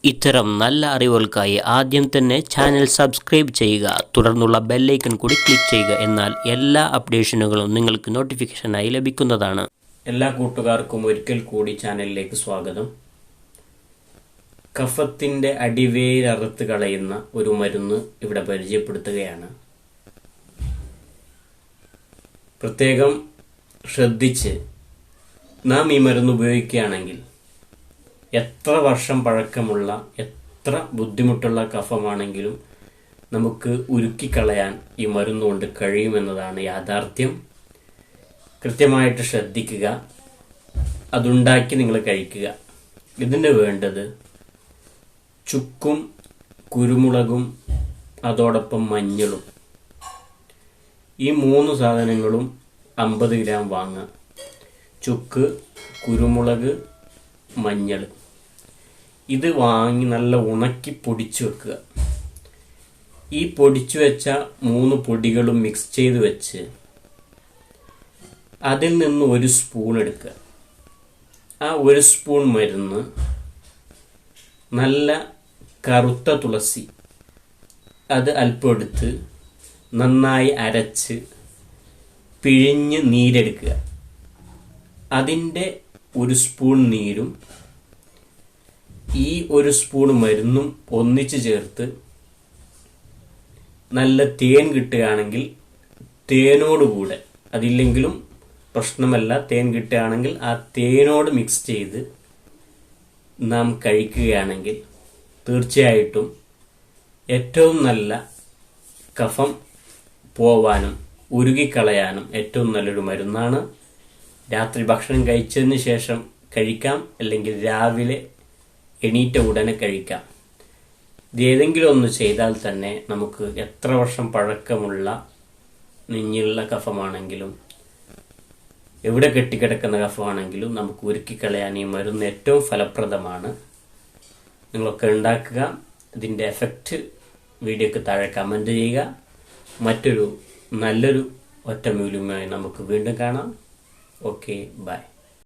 ഇത്തരം നല്ല അറിവുകൾക്കായി ആദ്യം തന്നെ ചാനൽ സബ്സ്ക്രൈബ് ചെയ്യുക, തുടർന്നുള്ള ബെല്ലൈക്കൺ കൂടി ക്ലിക്ക് ചെയ്യുക. എന്നാൽ എല്ലാ അപ്ഡേഷനുകളും നിങ്ങൾക്ക് നോട്ടിഫിക്കേഷനായി ലഭിക്കുന്നതാണ്. എല്ലാ കൂട്ടുകാർക്കും ഒരിക്കൽ കൂടി ചാനലിലേക്ക് സ്വാഗതം. കഫത്തിൻ്റെ അടിവേരറുത്ത് കളയുന്ന ഒരു മരുന്ന് ഇവിടെ പരിചയപ്പെടുത്തുകയാണ്. പ്രത്യേകം ശ്രദ്ധിച്ച് നാം ഈ മരുന്ന് ഉപയോഗിക്കുകയാണെങ്കിൽ എത്ര വർഷം പഴക്കമുള്ള എത്ര ബുദ്ധിമുട്ടുള്ള കഫമാണെങ്കിലും നമുക്ക് ഉരുക്കിക്കളയാൻ ഈ മരുന്നുകൊണ്ട് കഴിയുമെന്നതാണ് യാഥാർത്ഥ്യം. കൃത്യമായിട്ട് ശ്രദ്ധിക്കുക, അതുണ്ടാക്കി നിങ്ങൾ കഴിക്കുക. ഇതിന് വേണ്ടത് ചുക്കും കുരുമുളകും അതോടൊപ്പം മഞ്ഞളും. ഈ 3 സാധനങ്ങളും 50 ഗ്രാം വാങ്ങുക. ചുക്ക്, കുരുമുളക്, മഞ്ഞൾ. ഇത് വാങ്ങി നല്ല ഉണക്കി പൊടിച്ചു വെക്കുക. ഈ പൊടിച്ചു വെച്ച 3 പൊടികളും മിക്സ് ചെയ്ത് വെച്ച് അതിൽ നിന്ന് 1 സ്പൂൺ എടുക്കുക. ആ 1 സ്പൂൺ മരുന്ന് നല്ല കറുത്ത തുളസി അത് അല്പം എടുത്ത് നന്നായി അരച്ച് പിഴിഞ്ഞ് നീരെടുക്കുക. അതിൻ്റെ 1 സ്പൂൺ നീരും ഈ 1 സ്പൂൺ മരുന്നും ഒന്നിച്ച് ചേർത്ത് നല്ല തേൻ കിട്ടുകയാണെങ്കിൽ തേനോടുകൂടെ, അതില്ലെങ്കിലും പ്രശ്നമല്ല, തേൻ കിട്ടുകയാണെങ്കിൽ ആ തേനോട് മിക്സ് ചെയ്ത് നാം കഴിക്കുകയാണെങ്കിൽ തീർച്ചയായിട്ടും ഏറ്റവും നല്ല കഫം പോവാനും ഉരുകിക്കളയാനും ഏറ്റവും നല്ലൊരു മരുന്നാണ്. രാത്രി ഭക്ഷണം കഴിച്ചതിന് ശേഷം കഴിക്കാം, അല്ലെങ്കിൽ രാവിലെ എണീറ്റ ഉടനെ കഴിക്കാം. ഇതേതെങ്കിലും ഒന്ന് ചെയ്താൽ തന്നെ നമുക്ക് എത്ര വർഷം പഴക്കമുള്ള നെഞ്ഞിലുള്ള കഫമാണെങ്കിലും എവിടെ കെട്ടിക്കിടക്കുന്ന കഫമാണെങ്കിലും നമുക്ക് ഉരുക്കിക്കളയാൻ ഈ മരുന്ന് ഏറ്റവും ഫലപ്രദമാണ്. നിങ്ങളൊക്കെ ഉണ്ടാക്കുക. ഇതിൻ്റെ എഫക്റ്റ് വീഡിയോക്ക് താഴെ കമൻറ്റ് ചെയ്യുക. മറ്റൊരു നല്ലൊരു ഒറ്റമൂല്യമായി നമുക്ക് വീണ്ടും കാണാം. Okay, by.